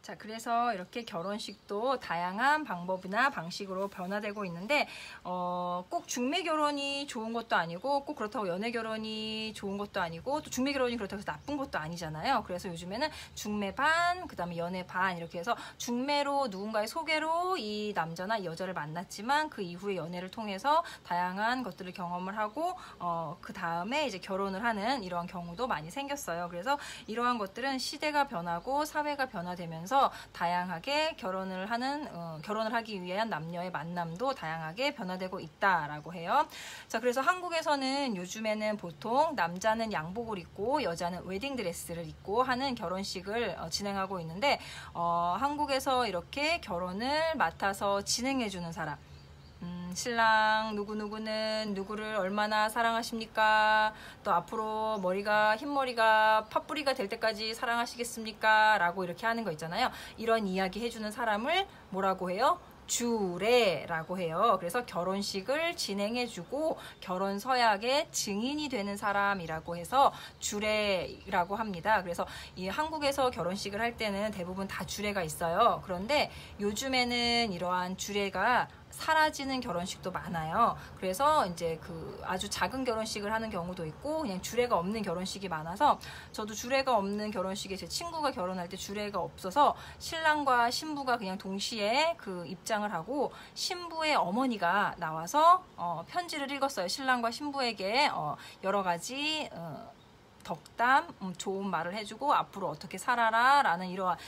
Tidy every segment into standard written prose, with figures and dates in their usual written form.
자, 그래서 이렇게 결혼식도 다양한 방법이나 방식으로 변화되고 있는데 꼭 중매 결혼이 좋은 것도 아니고 꼭 그렇다고 연애 결혼이 좋은 것도 아니고 또 중매 결혼이 그렇다고 해서 나쁜 것도 아니잖아요. 그래서 요즘에는 중매 반, 그 다음에 연애 반 이렇게 해서 중매로 누군가의 소개로 이 남자나 이 여자를 만났지만 그 이후에 연애를 통해서 다양한 것들을 경험을 하고 그 다음에 이제 결혼을 하는 이러한 경우도 많이 생겼어요. 그래서 이러한 것들은 시대가 변하고 사회가 변화되면서 다양하게 결혼을 하기 위한 남녀의 만남도 다양하게 변화되고 있다라고 해요. 자, 그래서 한국에서는 요즘에는 보통 남자는 양복을 입고 여자는 웨딩드레스를 입고 하는 결혼식을 진행하고 있는데 한국에서 이렇게 결혼을 맡아서 진행해주는 사람, 신랑 누구누구는 누구를 얼마나 사랑하십니까? 또 앞으로 흰머리가 팥뿌리가 될 때까지 사랑하시겠습니까? 라고 이렇게 하는 거 있잖아요. 이런 이야기 해주는 사람을 뭐라고 해요? 주례라고 해요. 그래서 결혼식을 진행해주고 결혼 서약의 증인이 되는 사람이라고 해서 주례라고 합니다. 그래서 이 한국에서 결혼식을 할 때는 대부분 다 주례가 있어요. 그런데 요즘에는 이러한 주례가 사라지는 결혼식도 많아요. 그래서 이제 아주 작은 결혼식을 하는 경우도 있고 그냥 주례가 없는 결혼식이 많아서 저도 주례가 없는 결혼식에 제 친구가 결혼할 때 주례가 없어서 신랑과 신부가 그냥 동시에 입장을 하고 신부의 어머니가 나와서 편지를 읽었어요. 신랑과 신부에게 여러 가지 덕담, 좋은 말을 해주고 앞으로 어떻게 살아라 라는 이러한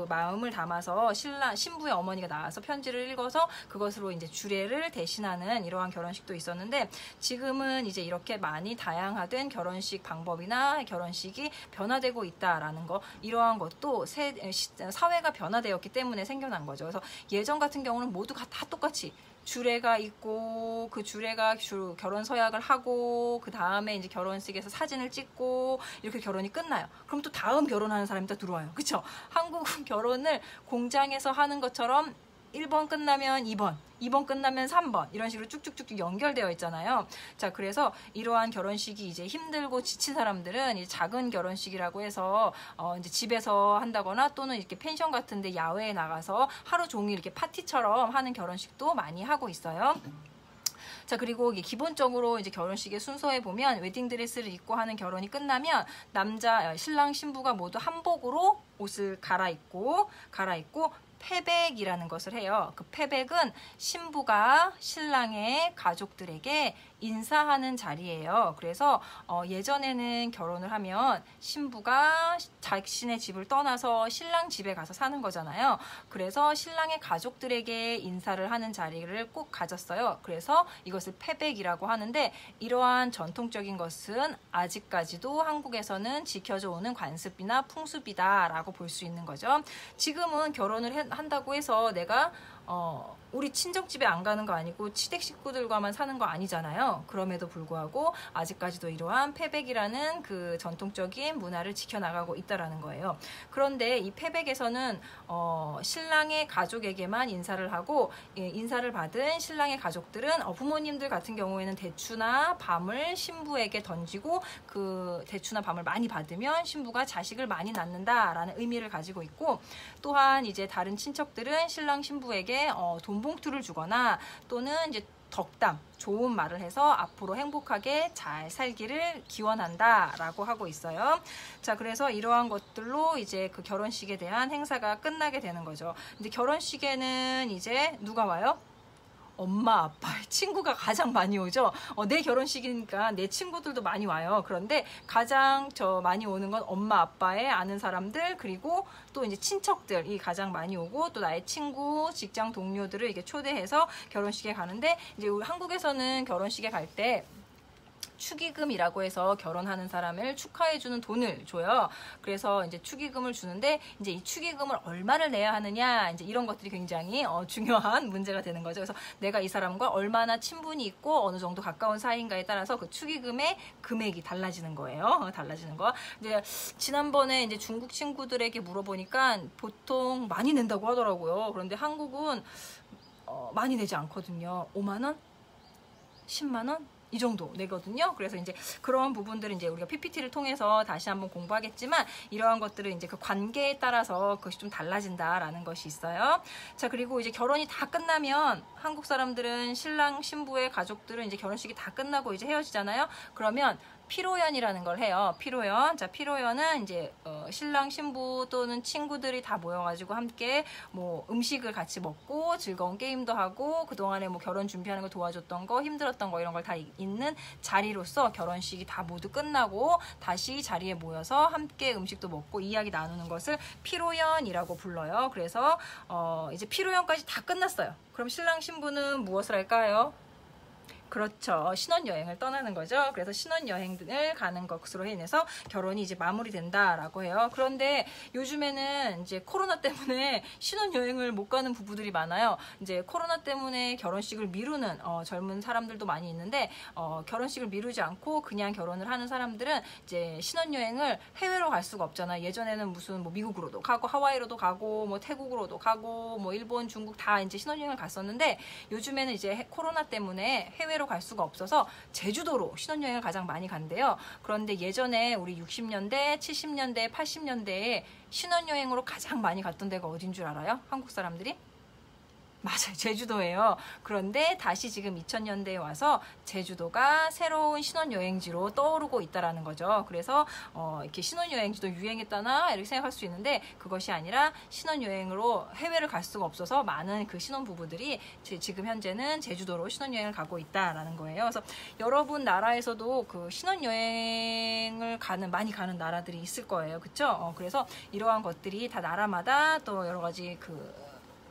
마음을 담아서 신부의 어머니가 나와서 편지를 읽어서 그것으로 이제 주례를 대신하는 이러한 결혼식도 있었는데 지금은 이제 이렇게 많이 다양화된 결혼식 방법이나 결혼식이 변화되고 있다라는 거, 이러한 것도 사회가 변화되었기 때문에 생겨난 거죠. 그래서 예전 같은 경우는 모두가 다 똑같이 주례가 있고 그 주례가 결혼 서약을 하고 그 다음에 이제 결혼식에서 사진을 찍고 이렇게 결혼이 끝나요. 그럼 또 다음 결혼하는 사람이 또 들어와요. 그쵸? 한국은 결혼을 공장에서 하는 것처럼 1번 끝나면 2번, 2번 끝나면 3번 이런 식으로 쭉쭉쭉 연결되어 있잖아요. 자, 그래서 이러한 결혼식이 이제 힘들고 지친 사람들은 이 작은 결혼식이라고 해서 이제 집에서 한다거나 또는 이렇게 펜션 같은데 야외에 나가서 하루 종일 이렇게 파티처럼 하는 결혼식도 많이 하고 있어요. 자, 그리고 기본적으로 이제 결혼식의 순서에 보면 웨딩드레스를 입고 하는 결혼이 끝나면 신랑 신부가 모두 한복으로 옷을 갈아입고 패백이라는 것을 해요. 그 패백은 신부가 신랑의 가족들에게 인사하는 자리예요. 그래서 예전에는 결혼을 하면 신부가 자신의 집을 떠나서 신랑 집에 가서 사는 거잖아요. 그래서 신랑의 가족들에게 인사를 하는 자리를 꼭 가졌어요. 그래서 이것을 패백이라고 하는데 이러한 전통적인 것은 아직까지도 한국에서는 지켜져 오는 관습이나 풍습이다라고 볼 수 있는 거죠. 지금은 결혼을 한다고 해서 내가 우리 친정집에 안 가는 거 아니고 시댁 식구들과만 사는 거 아니잖아요. 그럼에도 불구하고 아직까지도 이러한 패백이라는 그 전통적인 문화를 지켜나가고 있다라는 거예요. 그런데 이 패백에서는 신랑의 가족에게만 인사를 하고 인사를 받은 신랑의 가족들은 부모님들 같은 경우에는 대추나 밤을 신부에게 던지고 그 대추나 밤을 많이 받으면 신부가 자식을 많이 낳는다라는 의미를 가지고 있고, 또한 이제 다른 친척들은 신랑 신부에게 돈 봉투를 주거나 또는 이제 덕담, 좋은 말을 해서 앞으로 행복하게 잘 살기를 기원한다라고 하고 있어요. 자, 그래서 이러한 것들로 이제 그 결혼식에 대한 행사가 끝나게 되는 거죠. 근데 결혼식에는 이제 누가 와요? 엄마, 아빠, 친구가 가장 많이 오죠. 내 결혼식이니까 내 친구들도 많이 와요. 그런데 가장 많이 오는 건 엄마, 아빠의 아는 사람들, 그리고 또 이제 친척들이 가장 많이 오고, 또 나의 친구, 직장 동료들을 이렇게 초대해서 결혼식에 가는데, 이제 우리 한국에서는 결혼식에 갈 때 축의금이라고 해서 결혼하는 사람을 축하해주는 돈을 줘요. 그래서 이제 축의금을 주는데, 이제 이 축의금을 얼마를 내야 하느냐, 이제 이런 것들이 굉장히 중요한 문제가 되는 거죠. 그래서 내가 이 사람과 얼마나 친분이 있고 어느 정도 가까운 사이인가에 따라서 그 축의금의 금액이 달라지는 거예요. 달라지는 거. 이제 지난번에 이제 중국 친구들에게 물어보니까 보통 많이 낸다고 하더라고요. 그런데 한국은 많이 내지 않거든요. 5만 원? 10만 원? 이 정도 내거든요. 그래서 이제 그런 부분들은 이제 우리가 PPT를 통해서 다시 한번 공부하겠지만 이러한 것들은 이제 그 관계에 따라서 그것이 좀 달라진다라는 것이 있어요. 자, 그리고 이제 결혼이 다 끝나면 한국 사람들은 신랑 신부의 가족들은 이제 결혼식이 다 끝나고 이제 헤어지잖아요. 그러면 피로연이라는 걸 해요. 피로연. 자, 피로연은 이제 신랑 신부 또는 친구들이 다 모여가지고 함께 뭐 음식을 같이 먹고 즐거운 게임도 하고 그동안에 뭐 결혼 준비하는 거 도와줬던 거 힘들었던 거 이런 걸 다 있는 자리로서 결혼식이 다 모두 끝나고 다시 자리에 모여서 함께 음식도 먹고 이야기 나누는 것을 피로연이라고 불러요. 그래서 이제 피로연까지 다 끝났어요. 그럼 신랑 신부는 무엇을 할까요? 그렇죠. 신혼여행을 떠나는 거죠. 그래서 신혼여행을 가는 것으로 인해서 결혼이 이제 마무리된다라고 해요. 그런데 요즘에는 이제 코로나 때문에 신혼여행을 못 가는 부부들이 많아요. 이제 코로나 때문에 결혼식을 미루는 젊은 사람들도 많이 있는데 결혼식을 미루지 않고 그냥 결혼을 하는 사람들은 이제 신혼여행을 해외로 갈 수가 없잖아요. 예전에는 무슨 뭐 미국으로도 가고 하와이로도 가고 뭐 태국으로도 가고 뭐 일본, 중국 다 이제 신혼여행을 갔었는데 요즘에는 이제 코로나 때문에 해외로 갈 수가 없어서 제주도로 신혼여행을 가장 많이 간대요. 그런데 예전에 우리 60년대, 70년대, 80년대에 신혼여행으로 가장 많이 갔던 데가 어딘 줄 알아요? 한국 사람들이? 맞아요. 제주도예요. 그런데 다시 지금 2000년대에 와서 제주도가 새로운 신혼여행지로 떠오르고 있다라는 거죠. 그래서 이렇게 신혼여행지도 유행했다나 이렇게 생각할 수 있는데 그것이 아니라 신혼여행으로 해외를 갈 수가 없어서 많은 그 신혼부부들이 지금 현재는 제주도로 신혼여행을 가고 있다라는 거예요. 그래서 여러분 나라에서도 그 신혼여행을 많이 가는 나라들이 있을 거예요. 그쵸? 그래서 이러한 것들이 다 나라마다 또 여러 가지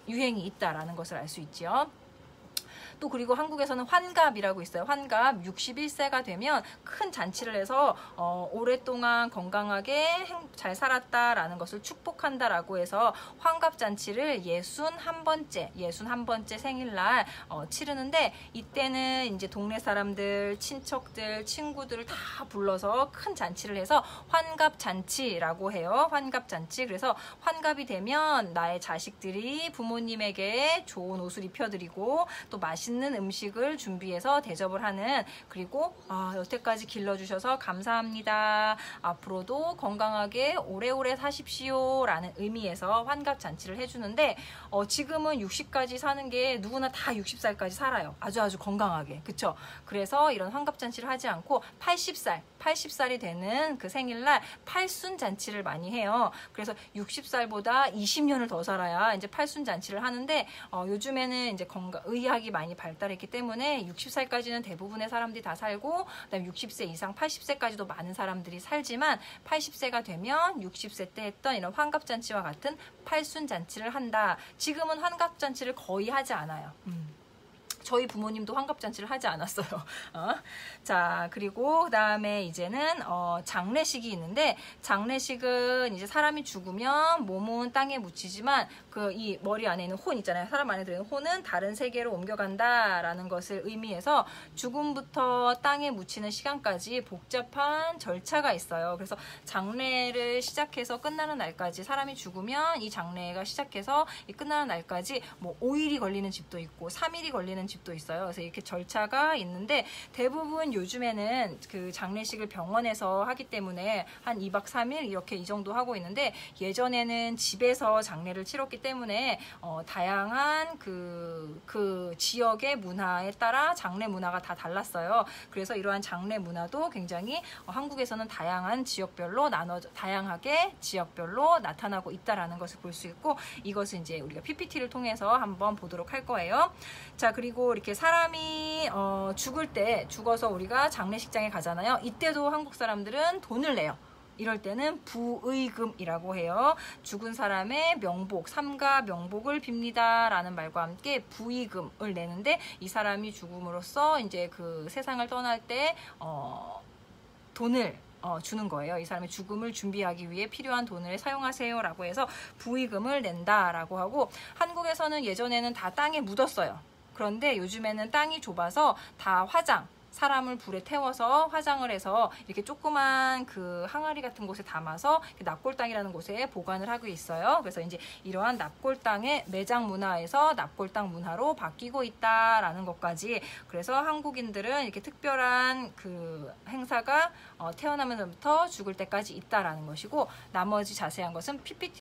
유행이 있다라는 것을 알 수 있죠. 또 그리고 한국에서는 환갑이라고 있어요. 환갑 61세가 되면 큰 잔치를 해서 오랫동안 건강하게 잘 살았다라는 것을 축복한다라고 해서 환갑잔치를 61번째 생일날 치르는데 이때는 이제 동네 사람들, 친척들, 친구들을 다 불러서 큰 잔치를 해서 환갑잔치라고 해요. 환갑잔치. 그래서 환갑이 되면 나의 자식들이 부모님에게 좋은 옷을 입혀드리고 또 맛있는 음식을 준비해서 대접을 하는 그리고 여태까지 길러주셔서 감사합니다. 앞으로도 건강하게 오래오래 사십시오 라는 의미에서 환갑잔치를 해주는데 지금은 60까지 사는 게 누구나 다 60살까지 살아요. 아주 건강하게. 그쵸? 그래서 이런 환갑잔치를 하지 않고 80살이 되는 그 생일날 팔순잔치를 많이 해요. 그래서 60살보다 20년을 더 살아야 이제 팔순잔치를 하는데 요즘에는 이제 의학이 많이 발달했기 때문에 60살까지는 대부분의 사람들이 다 살고 그다음에 60세 이상 80세까지도 많은 사람들이 살지만 80세가 되면 60세 때 했던 이런 환갑잔치와 같은 팔순잔치를 한다. 지금은 환갑잔치를 거의 하지 않아요. 저희 부모님도 환갑잔치를 하지 않았어요. 자, 그리고 그다음에 이제는 장례식이 있는데 장례식은 이제 사람이 죽으면 몸은 땅에 묻히지만 이 머리 안에 있는 혼 있잖아요. 사람 안에 들어있는 혼은 다른 세계로 옮겨간다라는 것을 의미해서 죽음부터 땅에 묻히는 시간까지 복잡한 절차가 있어요. 그래서 장례를 시작해서 끝나는 날까지 사람이 죽으면 이 장례가 시작해서 끝나는 날까지 뭐 5일이 걸리는 집도 있고 3일이 걸리는 집도 있어요. 그래서 이렇게 절차가 있는데 대부분 요즘에는 그 장례식을 병원에서 하기 때문에 한 2박 3일 이렇게 이 정도 하고 있는데 예전에는 집에서 장례를 치렀기 때문에 다양한 그 지역의 문화에 따라 장례 문화가 다 달랐어요. 그래서 이러한 장례 문화도 굉장히 한국에서는 다양하게 지역별로 나타나고 있다라는 것을 볼 수 있고 이것은 이제 우리가 PPT를 통해서 한번 보도록 할 거예요. 자, 그리고 이렇게 사람이 죽어서 우리가 장례식장에 가잖아요. 이때도 한국 사람들은 돈을 내요. 이럴 때는 부의금이라고 해요. 죽은 사람의 명복, 삼가 명복을 빕니다 라는 말과 함께 부의금을 내는데 이 사람이 죽음으로써 이제 그 세상을 떠날 때 돈을 주는 거예요. 이 사람의 죽음을 준비하기 위해 필요한 돈을 사용하세요 라고 해서 부의금을 낸다라고 하고 한국에서는 예전에는 다 땅에 묻었어요. 그런데 요즘에는 땅이 좁아서 다 사람을 불에 태워서 화장을 해서 이렇게 조그만 그 항아리 같은 곳에 담아서 납골당이라는 곳에 보관을 하고 있어요. 그래서 이제 이러한 납골당의 매장 문화에서 납골당 문화로 바뀌고 있다라는 것까지. 그래서 한국인들은 이렇게 특별한 그 행사가 태어나면서부터 죽을 때까지 있다라는 것이고, 나머지 자세한 것은 PPT